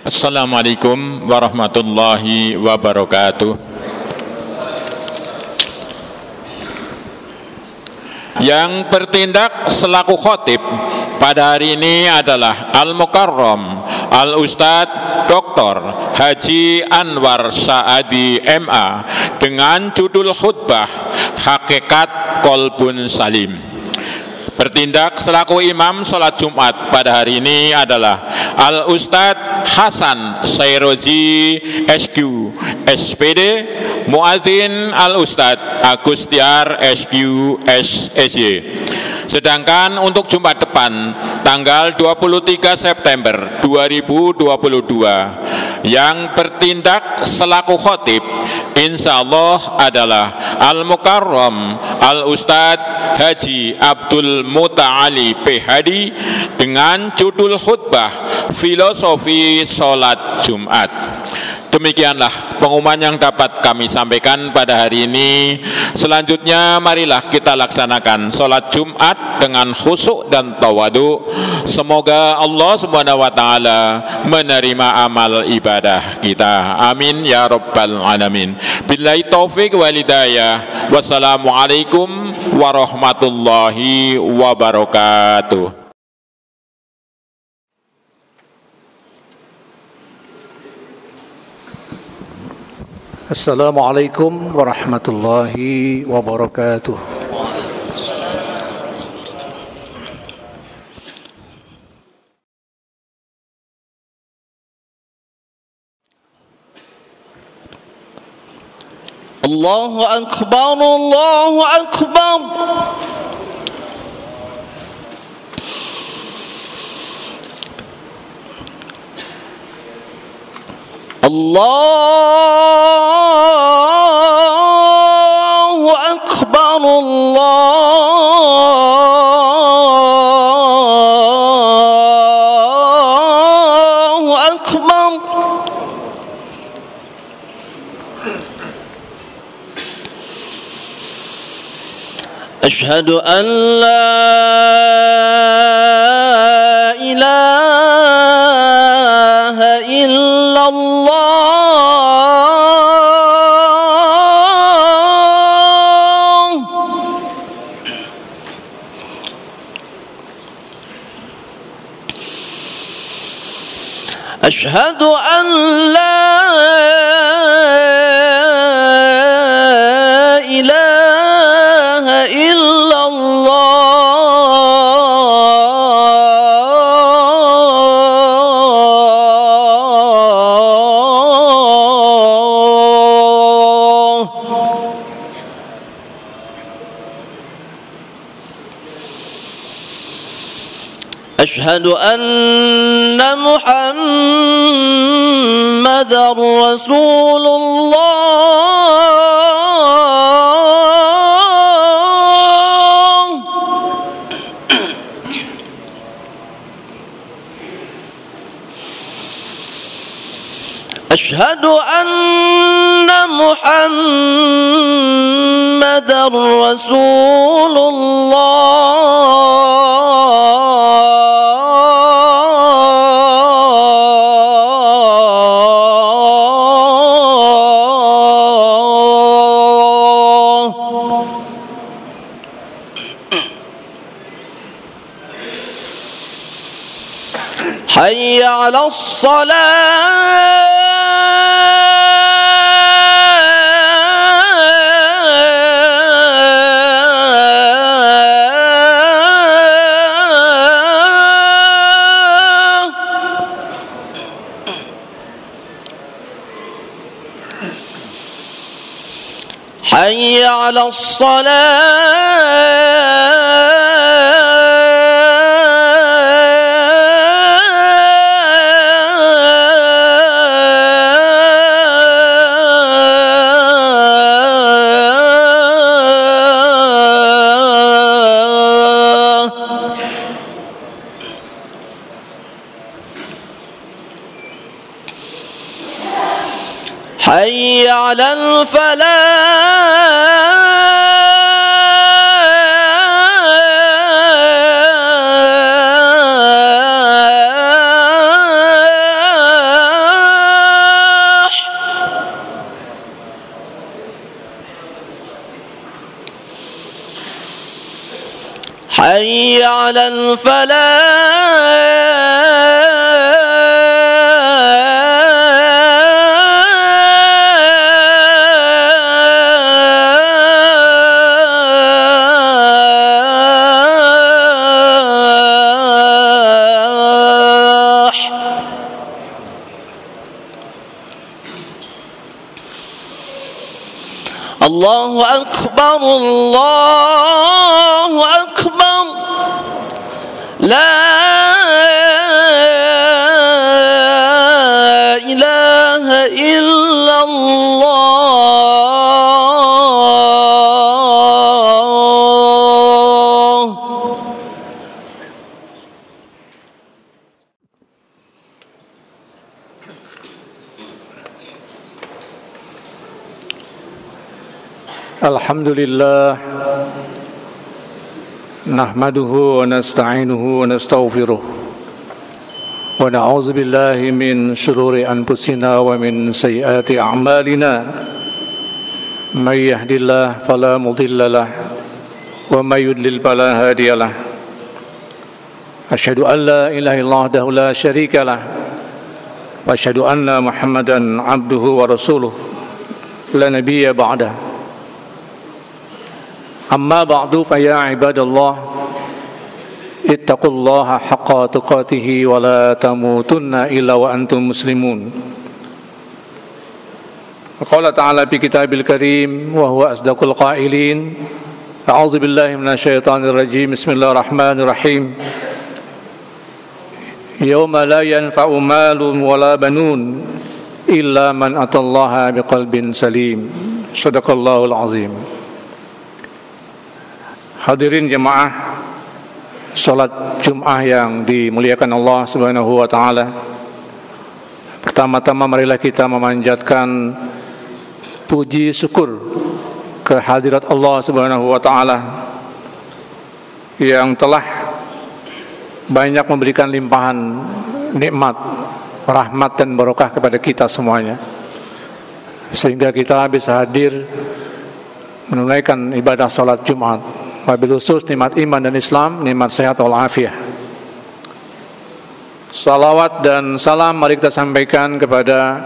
Assalamualaikum warahmatullahi wabarakatuh. Yang bertindak selaku khotib pada hari ini adalah Al-Mukarram Al-Ustadz Dr. Haji Anwar Saadi MA dengan judul khutbah Hakikat Kolbun Salim. Bertindak selaku imam sholat Jumat pada hari ini adalah Al-Ustadz Hasan Sairoji SQ SPD, Muadzin Al-Ustadz Agustiar SQ SSY. Sedangkan untuk Jumat depan tanggal 23 September 2022 yang bertindak selaku khotib insyaallah adalah Al-Mukarram Al-Ustadz Haji Abdul Muta'ali PhD dengan judul khutbah Filosofi Sholat Jumat. Demikianlah pengumuman yang dapat kami sampaikan pada hari ini. Selanjutnya marilah kita laksanakan sholat Jumat dengan khusyuk dan tawadu. Semoga Allah Subhanahu wa taala menerima amal ibadah kita. Amin ya rabbal alamin. Billahi taufik wal hidayah. Wassalamualaikum warahmatullahi wabarakatuh. Assalamualaikum warahmatullahi wabarakatuh. Allahu Akbar, Allahu Akbar. Allahu Akbar, Allahu Akbar. Ashhadu an la ilaha illallah. أشهد أن لا إله إلا الله. أشهد أن محمد رسول الله. أشهد أن محمد رسول حي على الصلاة. حي على حي على الفلاح. حي على الفلاح. الله أكبر الله أكبر لا إله إلا الله. Alhamdulillah, nahmaduhu wa nasta'inuhu wa nastaghfiruh wa na'udzu billahi min shururi anfusina wa min sayyiati a'malina. May yahdihillahu fala mudilla lahu wa may yudlil fala hadiya lahu. Asyhadu an la ilaha illallah wahdahu la syarika lahu wa asyhadu anna Muhammadan 'abduhu wa rasuluh la nabiyya ba'dahu. Amma ba'du fa ya ibadallah ittaqullaha haqqa tuqatih wa la tamutunna illa wa antum muslimun. Qala ta'ala fi kitabil karim wa huwa asdaqul qailin. A'udzu billahi minasy syaithanir rajim. Bismillahirrahmanirrahim. Yauma la yanfa'u malun wa la banun illa man atallaha biqalbin salim. Shadaqallahul azim. Hadirin jemaah salat Jumat yang dimuliakan Allah Subhanahu wa taala. Pertama-tama marilah kita memanjatkan puji syukur kehadirat Allah Subhanahu wa taala yang telah banyak memberikan limpahan nikmat, rahmat dan barokah kepada kita semuanya, sehingga kita bisa hadir menunaikan ibadah salat Jumat. Wabil khusus nikmat iman dan Islam, nikmat sehat wal afiah. Salawat dan salam mari kita sampaikan kepada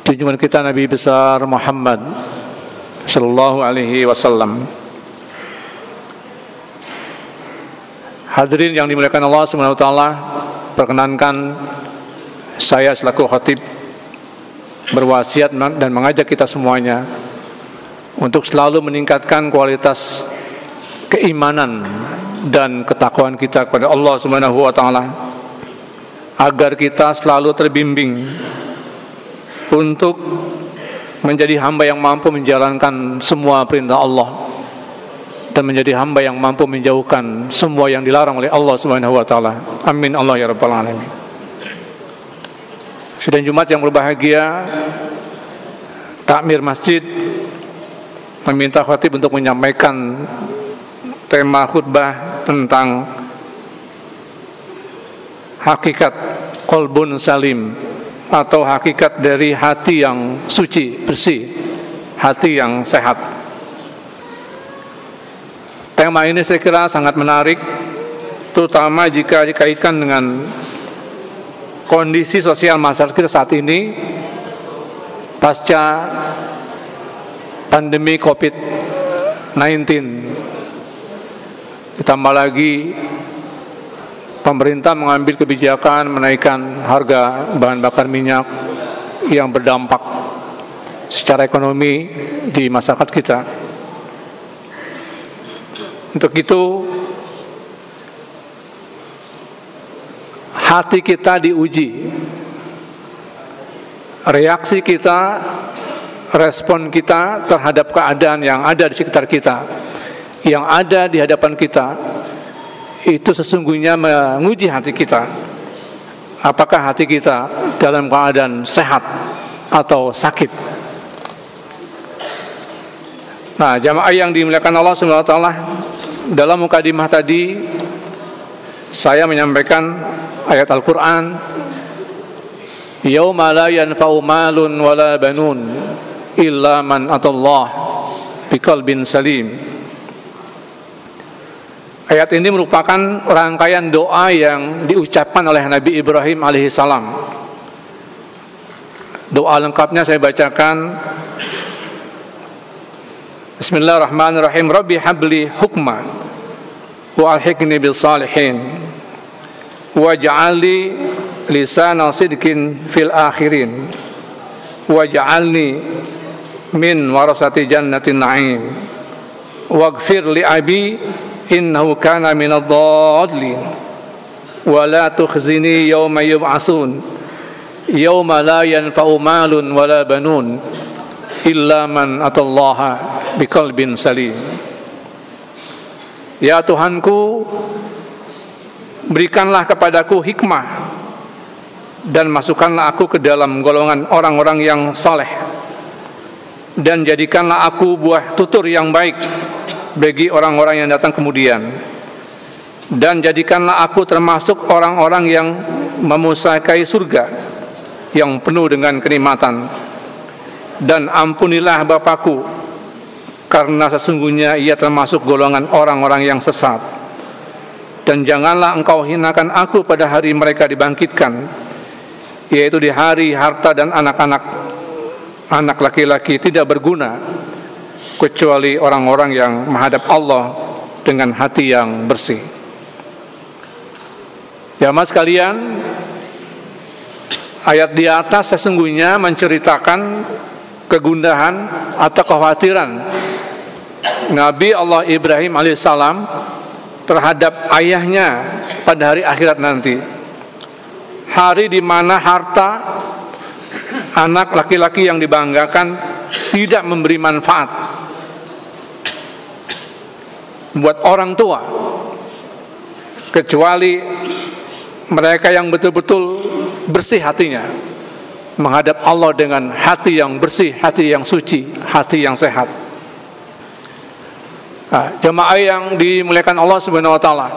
junjungan kita Nabi besar Muhammad sallallahu alaihi wasallam. Hadirin yang dimuliakan Allah Subhanahu wa taala, perkenankan saya selaku khatib berwasiat dan mengajak kita semuanya untuk selalu meningkatkan kualitas keimanan dan ketakwaan kita kepada Allah Subhanahu wa taala, agar kita selalu terbimbing untuk menjadi hamba yang mampu menjalankan semua perintah Allah dan menjadi hamba yang mampu menjauhkan semua yang dilarang oleh Allah Subhanahu wa taala. Amin Allah ya rabbal alamin. Sidang Jumat yang berbahagia, takmir masjid meminta khatib untuk menyampaikan tema khutbah tentang hakikat qalbun salim, atau hakikat dari hati yang suci, bersih, hati yang sehat. Tema ini saya kira sangat menarik, terutama jika dikaitkan dengan kondisi sosial masyarakat kita saat ini pasca pandemi COVID-19, ditambah lagi pemerintah mengambil kebijakan menaikkan harga bahan bakar minyak yang berdampak secara ekonomi di masyarakat kita. Untuk itu hati kita diuji, reaksi kita, respon kita terhadap keadaan yang ada di sekitar kita, yang ada di hadapan kita, itu sesungguhnya menguji hati kita. Apakah hati kita dalam keadaan sehat atau sakit? Nah, jamaah yang dimuliakan Allah Subhanahu wa taala, dalam mukadimah tadi saya menyampaikan ayat Al-Qur'an, yauma la yanfa'u malun wala banun illa man atallah biqalbin salim. Ayat ini merupakan rangkaian doa yang diucapkan oleh Nabi Ibrahim alaihissalam. Doa lengkapnya saya bacakan. Bismillahirrahmanirrahim. Rabbi habli hukma wa alhiqni bis salihin waj'alni lisana sidqin fil akhirin waj'alni min warasati jannatin na'im waghfir li abi innahu kana minadh dhallin wa la tukhzini yawma yub'atsun yawma la yanfa'u malun wala banun illa man atallaha biqalbin salim. Ya Tuhanku, berikanlah kepadaku hikmah dan masukkanlah aku ke dalam golongan orang-orang yang saleh, dan jadikanlah aku buah tutur yang baik bagi orang-orang yang datang kemudian, dan jadikanlah aku termasuk orang-orang yang memusakai surga yang penuh dengan kenikmatan, dan ampunilah bapakku karena sesungguhnya ia termasuk golongan orang-orang yang sesat, dan janganlah engkau hinakan aku pada hari mereka dibangkitkan, yaitu di hari harta dan anak laki-laki tidak berguna kecuali orang-orang yang menghadap Allah dengan hati yang bersih. Jamaah sekalian, ayat di atas sesungguhnya menceritakan kegundahan atau kekhawatiran Nabi Allah Ibrahim alaihissalam terhadap ayahnya pada hari akhirat nanti, hari di mana harta anak laki-laki yang dibanggakan tidak memberi manfaat buat orang tua, kecuali mereka yang betul-betul bersih hatinya menghadap Allah dengan hati yang bersih, hati yang suci, hati yang sehat. Jemaah yang dimuliakan Allah Subhanahu wa taala,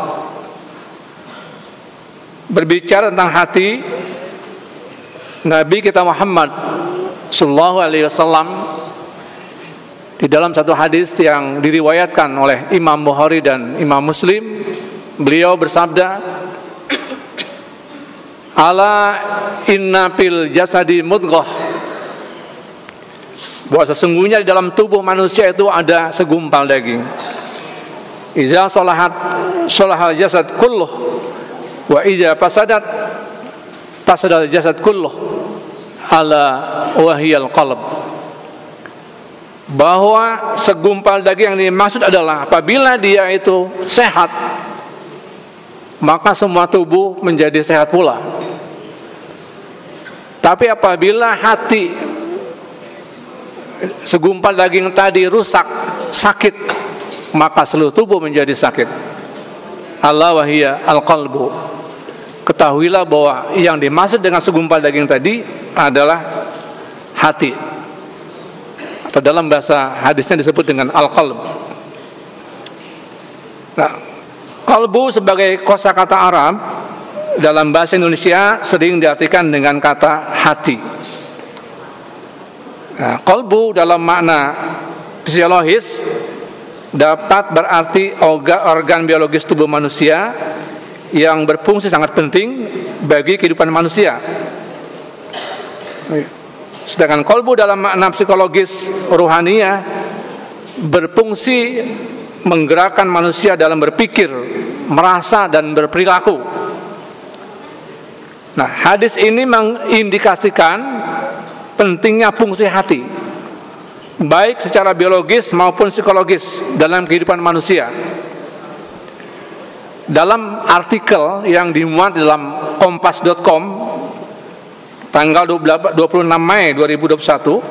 berbicara tentang hati, Nabi kita Muhammad sallallahu alaihi wasallam di dalam satu hadis yang diriwayatkan oleh Imam Bukhari dan Imam Muslim, beliau bersabda, ala inna fil jasadi mudghah, bahwa sesungguhnya di dalam tubuh manusia itu ada segumpal daging. Idza salahat salahal jasad kulluh wa idza fasadat fasadal jasad kulluh ala wahiyal qalb. Bahwa segumpal daging yang dimaksud adalah apabila dia itu sehat, maka semua tubuh menjadi sehat pula. Tapi apabila hati, segumpal daging tadi rusak, sakit, maka seluruh tubuh menjadi sakit. Ala wahiyya al-qalbu. Ketahuilah bahwa yang dimaksud dengan segumpal daging tadi adalah hati, atau dalam bahasa hadisnya disebut dengan al-qalb. Nah, qalbu sebagai kosakata Arab dalam bahasa Indonesia sering diartikan dengan kata hati. Nah, qalbu dalam makna fisiologis dapat berarti organ biologis tubuh manusia yang berfungsi sangat penting bagi kehidupan manusia. Sedangkan qalbu dalam makna psikologis ruhaniyah berfungsi menggerakkan manusia dalam berpikir, merasa, dan berperilaku. Nah, hadis ini mengindikasikan pentingnya fungsi hati, baik secara biologis maupun psikologis dalam kehidupan manusia. Dalam artikel yang dimuat dalam kompas.com tanggal 26 Mei 2021,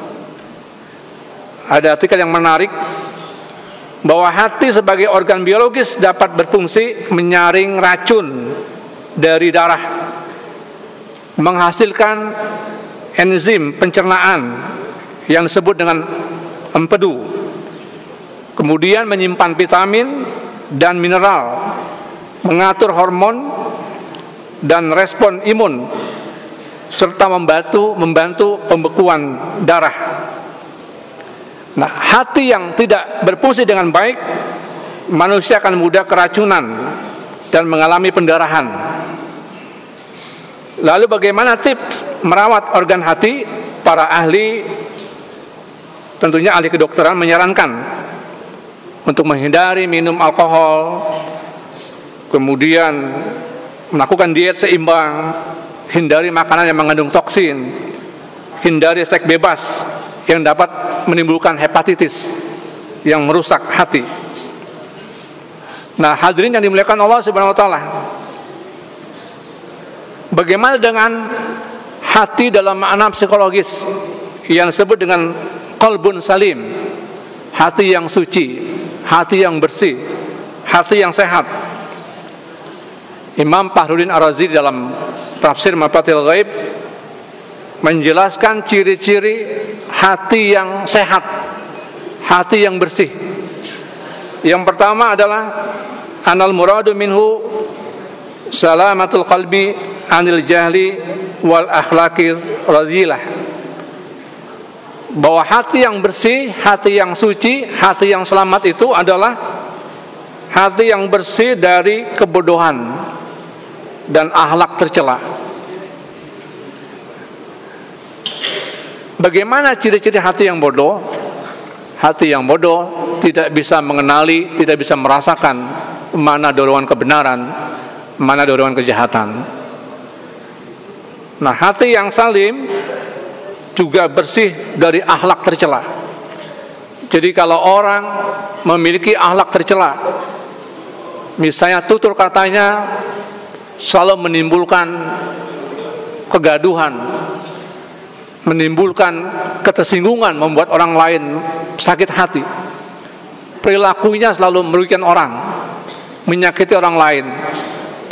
ada artikel yang menarik bahwa hati sebagai organ biologis dapat berfungsi menyaring racun dari darah, menghasilkan enzim pencernaan yang disebut dengan empedu, kemudian menyimpan vitamin dan mineral, mengatur hormon dan respon imun, serta membantu pembekuan darah. Nah, hati yang tidak berfungsi dengan baik manusia akan mudah keracunan dan mengalami pendarahan. Lalu bagaimana tips merawat organ hati? Para ahli, tentunya ahli kedokteran, menyarankan untuk menghindari minum alkohol, kemudian melakukan diet seimbang, hindari makanan yang mengandung toksin, hindari seks bebas yang dapat menimbulkan hepatitis yang merusak hati. Nah, hadirin yang dimuliakan Allah Subhanahu wa taala, bagaimana dengan hati dalam makna psikologis yang disebut dengan qalbun salim, hati yang suci, hati yang bersih, hati yang sehat? Imam Fakhruddin Ar-Razi dalam tafsir Mafatihul Ghaib menjelaskan ciri-ciri hati yang sehat, hati yang bersih. Yang pertama adalah anal muradu minhu salamatul qalbi anil jahli wal akhlaqir razilah. Bahwa hati yang bersih, hati yang suci, hati yang selamat itu adalah hati yang bersih dari kebodohan dan akhlak tercela. Bagaimana ciri-ciri hati yang bodoh? Hati yang bodoh tidak bisa mengenali, tidak bisa merasakan mana dorongan kebenaran, mana dorongan kejahatan. Nah, hati yang salim juga bersih dari akhlak tercela. Jadi kalau orang memiliki akhlak tercela, misalnya tutur katanya selalu menimbulkan kegaduhan, menimbulkan ketersinggungan, membuat orang lain sakit hati, perilakunya selalu merugikan orang, menyakiti orang lain,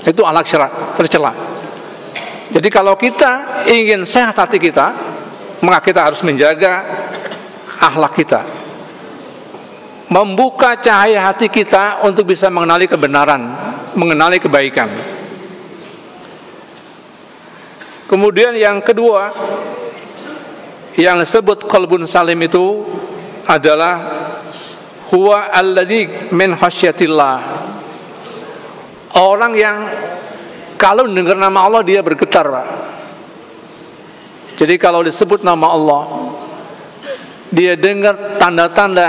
itu akhlak tercela. Jadi kalau kita ingin sehat hati kita, maka kita harus menjaga akhlak kita, membuka cahaya hati kita untuk bisa mengenali kebenaran, mengenali kebaikan. Kemudian yang kedua, yang disebut qalbun salim itu adalah huwa alladzi min khasyatillah. Orang yang kalau dengar nama Allah dia bergetar, Pak. Jadi kalau disebut nama Allah, dia dengar tanda-tanda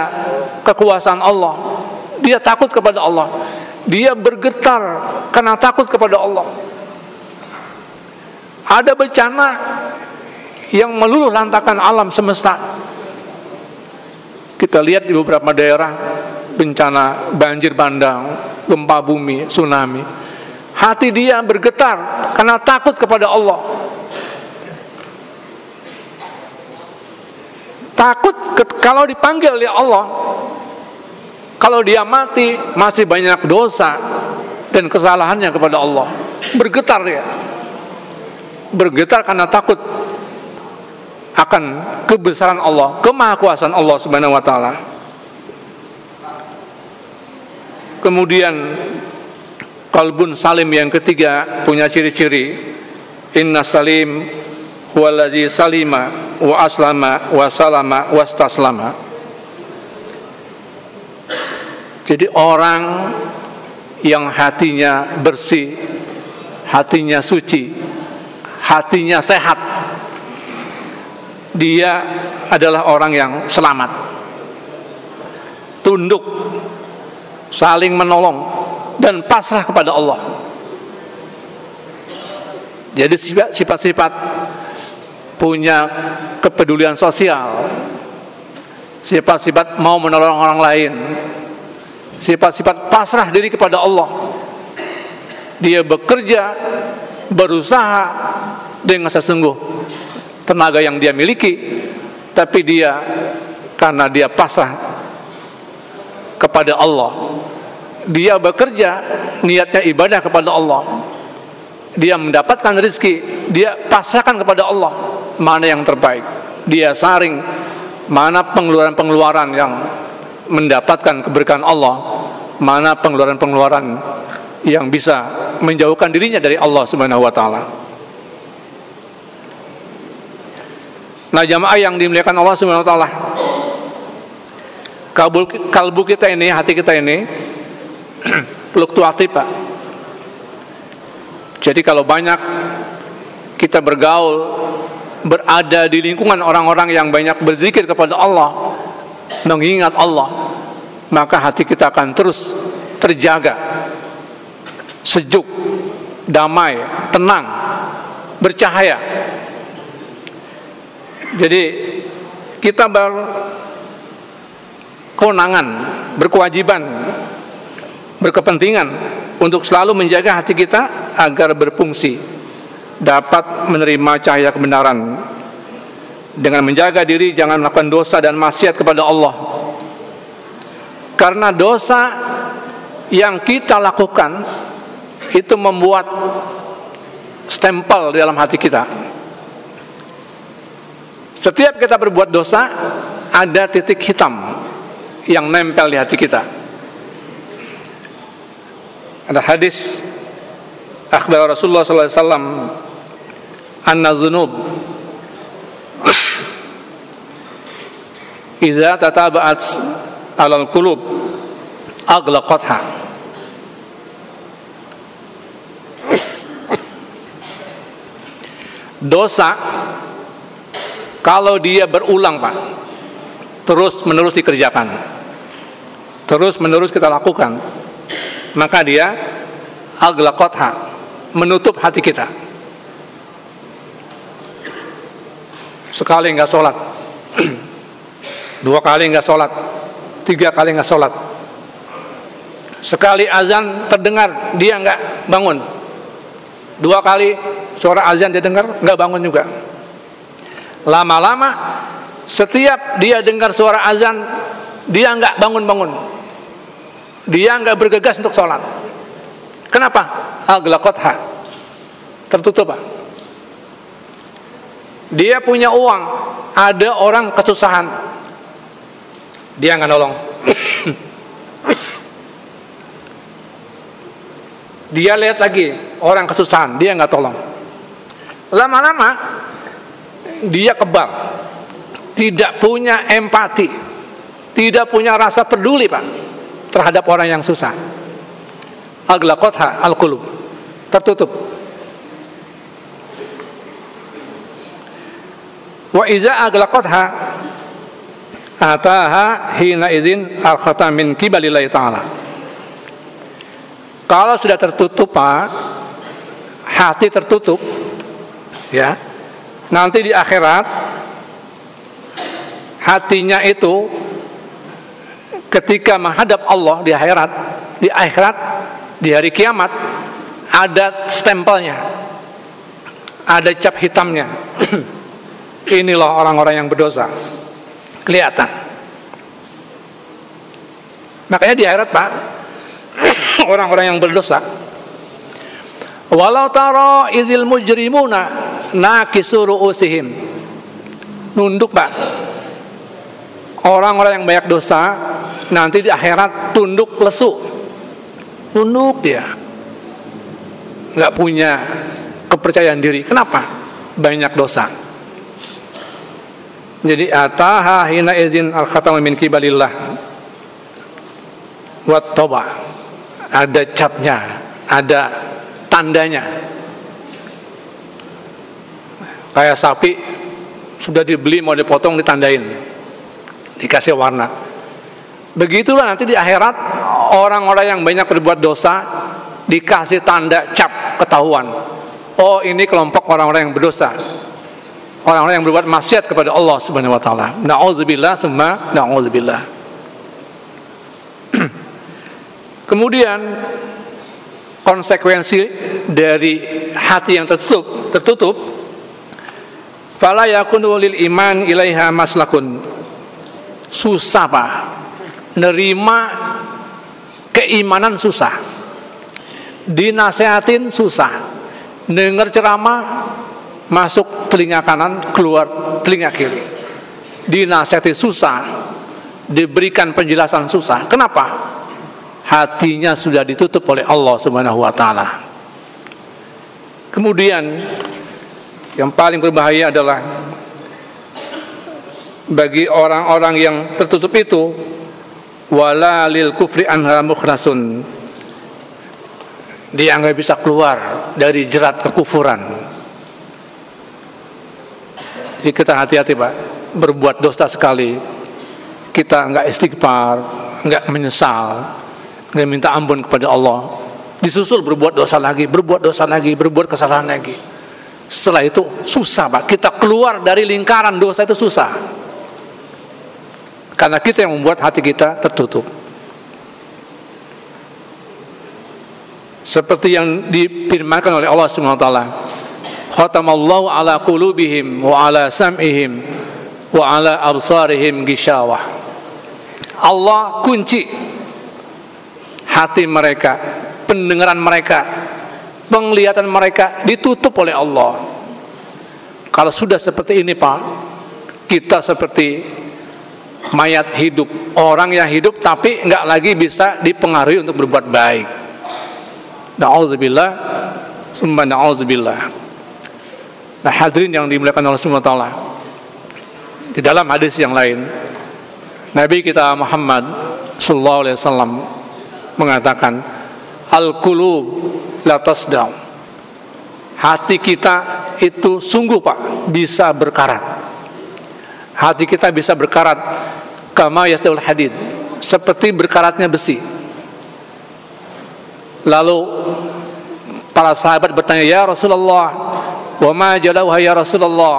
kekuasaan Allah, dia takut kepada Allah, dia bergetar karena takut kepada Allah. Ada bencana yang meluluh lantakan alam semesta. Kita lihat di beberapa daerah bencana banjir bandang, gempa bumi, tsunami. Hati dia bergetar karena takut kepada Allah. Takut kalau dipanggil oleh Allah, kalau dia mati masih banyak dosa dan kesalahannya kepada Allah. Bergetar dia. Bergetar karena takut akan kebesaran Allah, kemahakuasaan Allah Subhanahu wa taala. Kemudian qalbun salim yang ketiga punya ciri-ciri inna salim huwallazi salima wa aslama wa salama wastaslama. Jadi orang yang hatinya bersih, hatinya suci, hatinya sehat, dia adalah orang yang selamat, tunduk, saling menolong, dan pasrah kepada Allah. Jadi sifat-sifat punya kepedulian sosial, sifat-sifat mau menolong orang lain, sifat-sifat pasrah diri kepada Allah. Dia bekerja, berusaha dengan sesungguh tenaga yang dia miliki, tapi dia karena dia pasrah kepada Allah, dia bekerja niatnya ibadah kepada Allah, dia mendapatkan rezeki, dia pasrahkan kepada Allah mana yang terbaik, dia saring mana pengeluaran-pengeluaran yang mendapatkan keberkahan Allah, mana pengeluaran-pengeluaran yang bisa menjauhkan dirinya dari Allah Subhanahu wa taala. Nah, jamaah yang dimuliakan Allah Subhanahu wa taala, kalbu kita ini, hati kita ini fluktuatif, Pak. Jadi kalau banyak kita bergaul, berada di lingkungan orang-orang yang banyak berzikir kepada Allah, mengingat Allah, maka hati kita akan terus terjaga, sejuk, damai, tenang, bercahaya. Jadi kita berkewenangan, berkewajiban, berkepentingan untuk selalu menjaga hati kita agar berfungsi, dapat menerima cahaya kebenaran, dengan menjaga diri jangan melakukan dosa dan maksiat kepada Allah. Karena dosa yang kita lakukan itu membuat stempel di dalam hati kita. Setiap kita berbuat dosa, ada titik hitam yang nempel di hati kita. Ada hadis akhbar Rasulullah sallallahu alaihi wasallam, anna dzunub idza tataba'at 'alal qulub aghlaqatha. Dosa kalau dia berulang, Pak, terus menerus dikerjakan, terus menerus kita lakukan, maka dia aghlaqatha, menutup hati kita. Sekali enggak sholat, 2 kali enggak sholat, 3 kali enggak sholat, sekali azan terdengar dia enggak bangun, 2 kali suara azan dia dengar enggak bangun juga. Lama-lama setiap dia dengar suara azan dia enggak bangun-bangun, dia enggak bergegas untuk sholat. Kenapa? Aghlaqatha, tertutup, Pak. Dia punya uang, ada orang kesusahan, dia nggak nolong. Dia lihat lagi orang kesusahan, dia nggak tolong. Lama-lama dia kebal, tidak punya empati, tidak punya rasa peduli, Pak, terhadap orang yang susah. Aghlaqatha al-qulub, tertutup. Wa iza aghlaqatha ataha hina idzin al-khatam min qibalillahi ta'ala. Kalau sudah tertutup, Pak, hati tertutup, ya, nanti di akhirat hatinya itu ketika menghadap Allah di akhirat, di hari kiamat, ada stempelnya, ada cap hitamnya. Inilah orang-orang yang berdosa, kelihatan. Makanya di akhirat, Pak, orang-orang yang berdosa, walau tara idzil mujrimuna nakisu ru'usihim, nunduk, Pak. Orang-orang yang banyak dosa nanti di akhirat tunduk lesu, nunduk dia, nggak punya kepercayaan diri. Kenapa? Banyak dosa. Jadi ataha hina izin al-khatam min qibalillah wa toba, ada capnya, ada tandanya. Kayak sapi sudah dibeli mau dipotong ditandain, dikasih warna. Begitulah nanti di akhirat orang-orang yang banyak berbuat dosa dikasih tanda cap, ketahuan. Oh, ini kelompok orang-orang yang berdosa, orang-orang yang berbuat maksiat kepada Allah Subhanahu wa taala. Nauzubillah summa nauzubillah. Kemudian konsekuensi dari hati yang tertutup, fala yakunu lil iman ilaiha maslakun. Susah, Pak, nerima keimanan susah, dinasehatin susah, dengar ceramah masuk telinga kanan, keluar telinga kiri, dinasihati susah, diberikan penjelasan susah. Kenapa? Hatinya sudah ditutup oleh Allah Subhanahu wa taala. Kemudian yang paling berbahaya adalah bagi orang-orang yang tertutup itu, wala lil kufri anha mukhlasun, dia nggak bisa keluar dari jerat kekufuran. Jadi kita hati-hati Pak, berbuat dosa sekali kita nggak istighfar, nggak menyesal, nggak minta ampun kepada Allah, disusul berbuat dosa lagi, berbuat kesalahan lagi. Setelah itu susah Pak, kita keluar dari lingkaran dosa itu susah, karena kita yang membuat hati kita tertutup. Seperti yang difirmankan oleh Allah Subhanahu wa taala, khatamallahu ala qulubihim wa ala sam'ihim wa ala absarihim ghishawah. Allah kunci hati mereka, pendengaran mereka, penglihatan mereka ditutup oleh Allah. Kalau sudah seperti ini Pak, kita seperti mayat hidup, orang yang hidup tapi enggak lagi bisa dipengaruhi untuk berbuat baik. Na'udzubillah, summa na'udzubillah. Nah, hadirin yang dimuliakan Allah Subhanahu wa taala, di dalam hadis yang lain Nabi kita Muhammad sallallahu alaihi wasallam mengatakan, al-qulub la tasdam. Hati kita itu sungguh Pak bisa berkarat. Hati kita bisa berkarat kama yasdaul hadid, seperti berkaratnya besi. Lalu para sahabat bertanya, ya Rasulullah, wa ma jalauha ya Rasulullah,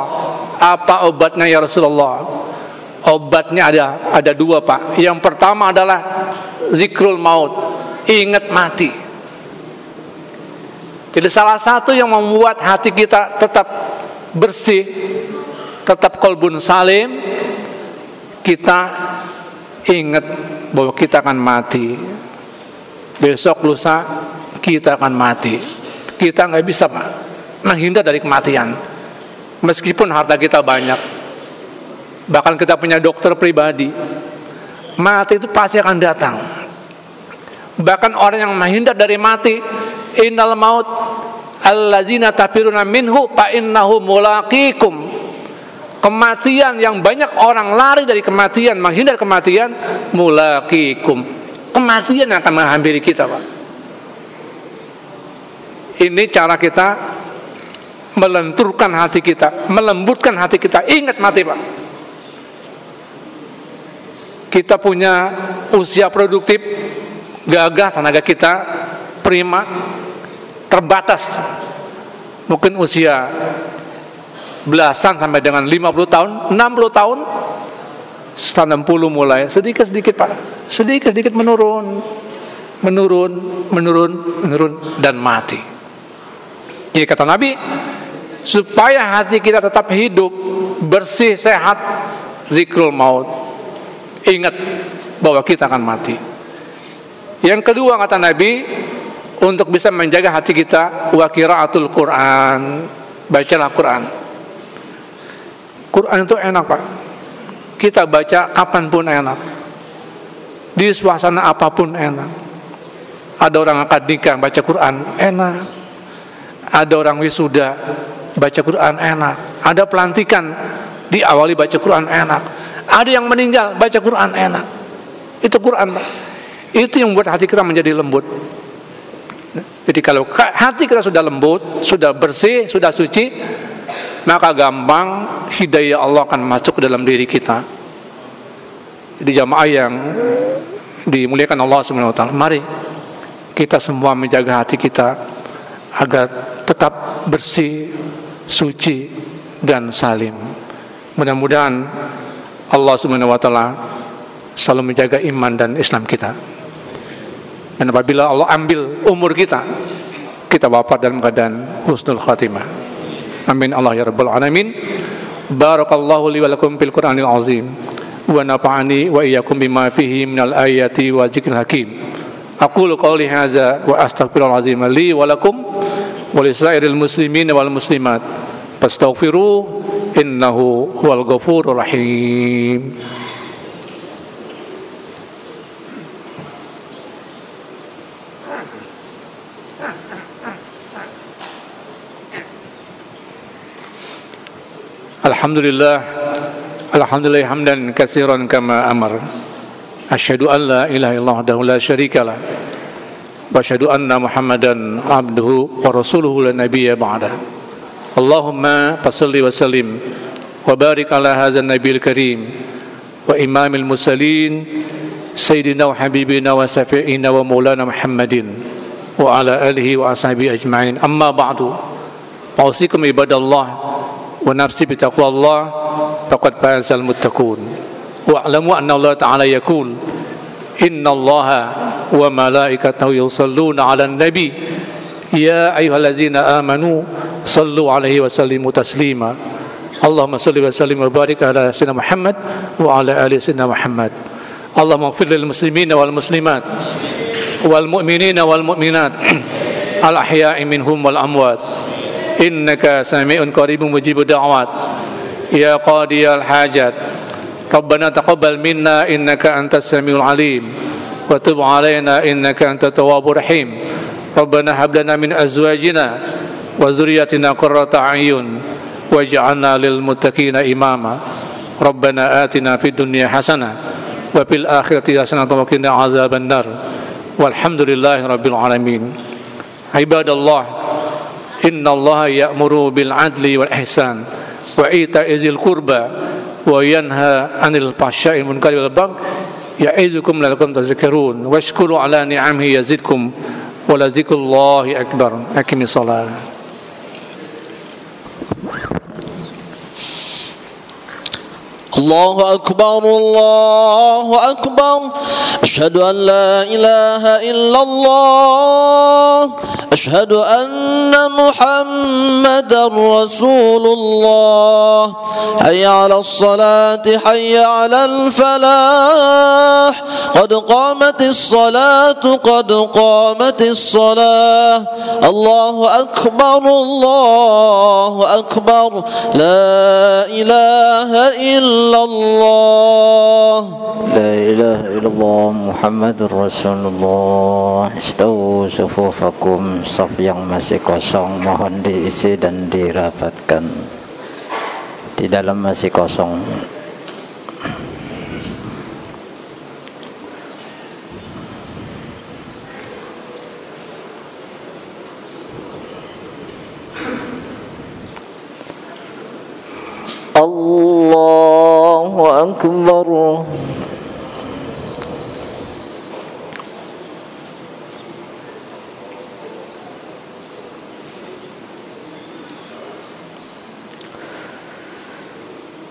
apa obatnya ya Rasulullah? Obatnya ada dua Pak. Yang pertama adalah zikrul maut, ingat mati. Jadi salah satu yang membuat hati kita tetap bersih, tetap qalbun salim, kita ingat bahwa kita akan mati. Besok lusa kita akan mati. Kita nggak bisa Pak menghindar dari kematian, meskipun harta kita banyak, bahkan kita punya dokter pribadi, mati itu pasti akan datang. Bahkan orang yang menghindar dari mati, innal maut alladzina tafiruna minhu fa innahu mulaqikum. Kematian yang banyak orang lari dari kematian, menghindar kematian, mulaqikum. Kematian yang akan menghampiri kita Pak. Ini cara kita melenturkan hati kita, melembutkan hati kita. Ingat mati Pak. Kita punya usia produktif, gagah, tenaga kita prima, terbatas. Mungkin usia belasan sampai dengan 50 tahun, 60 tahun, 60 mulai sedikit-sedikit Pak, sedikit-sedikit menurun dan mati. Jadi kata Nabi, supaya hati kita tetap hidup, bersih, sehat, zikrul maut, ingat bahwa kita akan mati. Yang kedua kata Nabi, untuk bisa menjaga hati kita, wa qiraatul Quran, bacalah Quran. Quran itu enak Pak, kita baca kapanpun enak, di suasana apapun enak. Ada orang akad nikah baca Quran enak, ada orang wisuda baca Quran enak, ada pelantikan diawali baca Quran enak, ada yang meninggal baca Quran enak. Itu Quran Pak. Itu yang membuat hati kita menjadi lembut. Jadi kalau hati kita sudah lembut, sudah bersih, sudah suci, maka gampang hidayah Allah akan masuk ke dalam diri kita. Jadi jamaah yang dimuliakan Allah Subhanahu wa taala, mari kita semua menjaga hati kita agar tetap bersih, suci dan salim. Mudah-mudahan Allah Subhanahu wa taala selalu menjaga iman dan Islam kita. Dan apabila Allah ambil umur kita, kita wafat dalam keadaan husnul khatimah. Amin Allah ya rabbal alamin. Barakallahu li wa lakum fil Qur'anil azim wa nafa'ani wa iyyakum bima fihi minal ayati wa dzikril hakim. Aqulu qouli hadza wa astaghfirul azim li wa lakum wa lisairil muslimin wal muslimat. Fastaghfiruh innahu huwal ghafurur rahim. Alhamdulillah hamdan katsiran kama amar. Asyhadu an la ilaha illallah wahdahu la syarikalah وأشهد أن محمدا عبده ورسوله لا نبي بعده اللهم صل وسلم وبارك على هذا النبي الكريم وإمام المرسلين سيدنا وحبيبنا وشفيعنا ومولانا محمد وعلى آله وأصحابه أجمعين أما بعد أوصيكم عباد الله ونفسي بتقوى الله فقد فاز المتقون واعلموا أن الله تعالى يقول إن الله وملائكته يصلون على النبي يا أيها الذين آمنوا صلوا عليه وسلموا تسليما اللهم صل وسلم وبارك على سيدنا محمد وعلى آل سيدنا محمد اللهم اغفر للمسلمين والمسلمات والمؤمنين والمؤمنات الأحياء منهم والأموات إنك سميع قريب مجيب الدعوات يا قاضي الحاجات ربنا تقبل منا إنك أنت السميع العليم وتب علينا إنك أنت التواب الرحيم ربنا هب لنا من أزواجنا وذرياتنا قرة أعين واجعلنا للمتقين إماما ربنا آتنا في الدنيا حسنة وفي الآخرة حسنة وقنا عذاب النار والحمد لله رب العالمين عباد الله إن الله يأمر بالعدل والإحسان وإيتاء ذي القربى وينهى عن الفحشاء والمنكر والبغي يعظكم لعلكم تذكرون واشكروا على نعمه يزدكم ولذكر الله أكبر أقم الصلاة الله أكبر الله أكبر أشهد أن لا إله إلا الله أشهد أن محمدا رسول الله حي على الصلاة حي على الفلاح قد قامت الصلاة قد قامت الصلاة الله أكبر الله أكبر لا إله إلا الله لا إله إلا الله محمد Rasulullah. Istawu sufufakum. Saf yang masih kosong mohon diisi dan dirapatkan. Di dalam masih kosong. Allahu Akbar.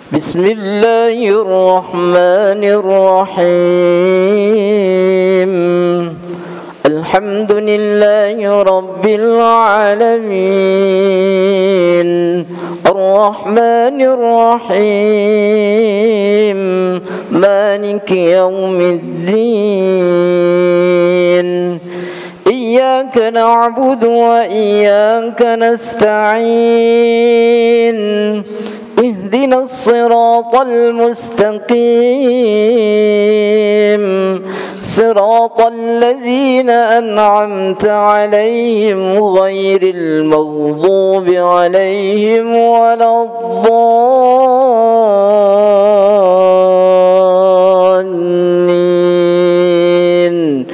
Bismillahirrahmanirrahim. Alhamdulillahi Rabbil Alamin. Ar-Rahmanir Rahim. Maliki Yawmiddin. Iyyaka na'budu wa iyyaka nasta'in. اهدنا الصراط المستقيم صراط الذين أنعمت عليهم غير المغضوب عليهم ولا الضالين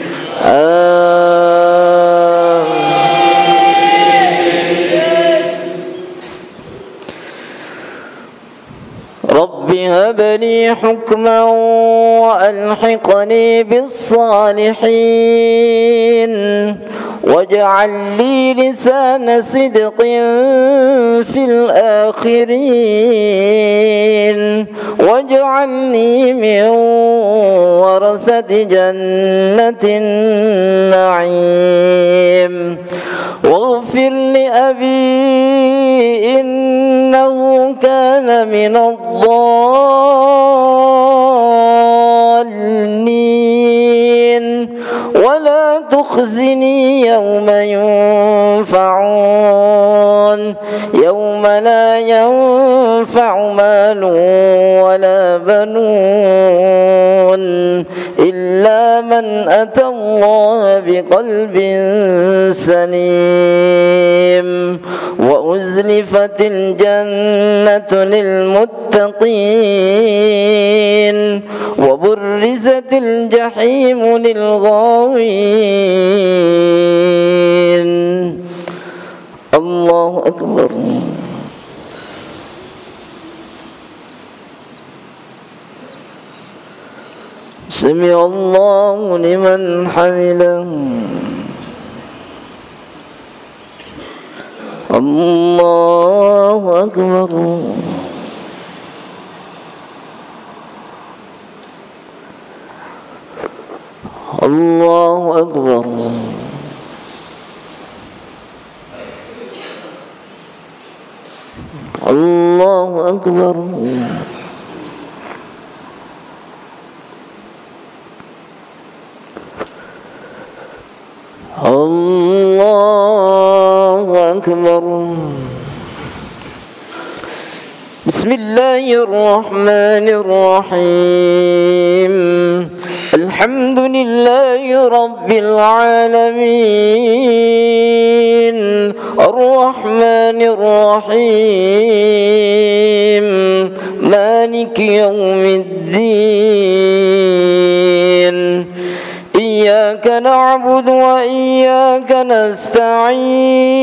رب هب لي حكما وألحقني بالصالحين واجعل لي لسان صدق في الآخرين واجعلني من ورثة جنة النعيم واغفر لأبي إنه كان من الضالين ولا تخزني يوم ينفعون يوم لا ينفع مال ولا بنون إلا من أتى الله بقلب سليم وأزلفت الجنة للمتقين وبرزت الجحيم للغاوين الله أكبر سمع الله لمن حمده الله أكبر الله أكبر الله أكبر الله أكبر بسم الله الرحمن الرحيم الحمد لله رب العالمين الرحمن الرحيم مالك يوم الدين إياك نعبد وإياك نستعين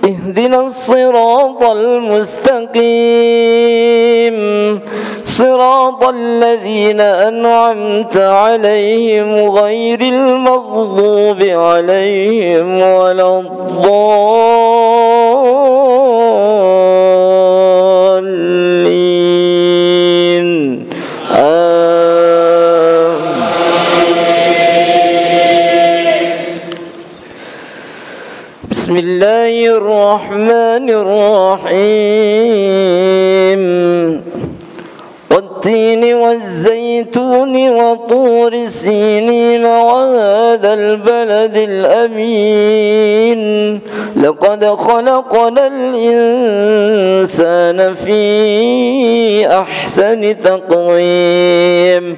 اهدنا الصراط المستقيم صراط الذين أنعمت عليهم غير المغضوب عليهم ولا الضالين بسم الله الرحمن الرحيم والتين والزيتون وطور سينين وهذا البلد الأمين لقد خلقنا الإنسان في أحسن تقويم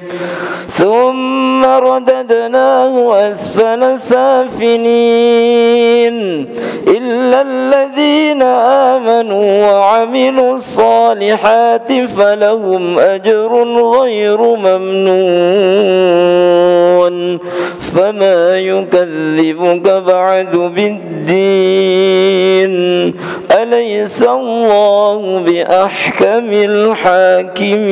ثم رددناه أسفل سافلين إلا الذين آمنوا وعملوا الصالحات فلهم أجر غير ممنون فما يكذبك بعد بالدين أليس الله بأحكم الحاكمين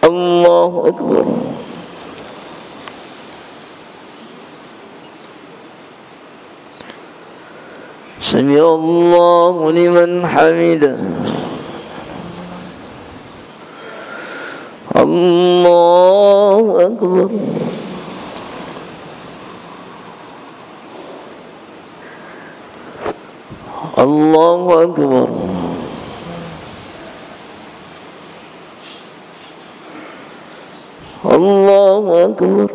الله أكبر سمع الله لمن حمده الله أكبر الله أكبر الله أكبر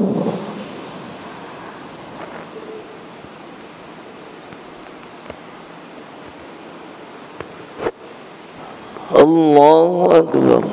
الله أكبر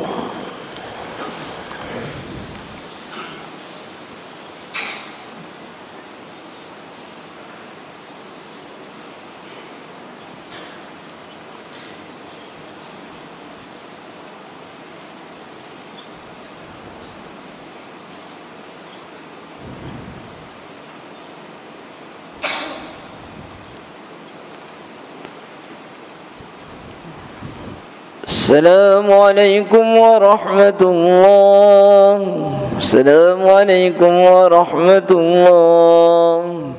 السلام عليكم ورحمة الله السلام عليكم ورحمة الله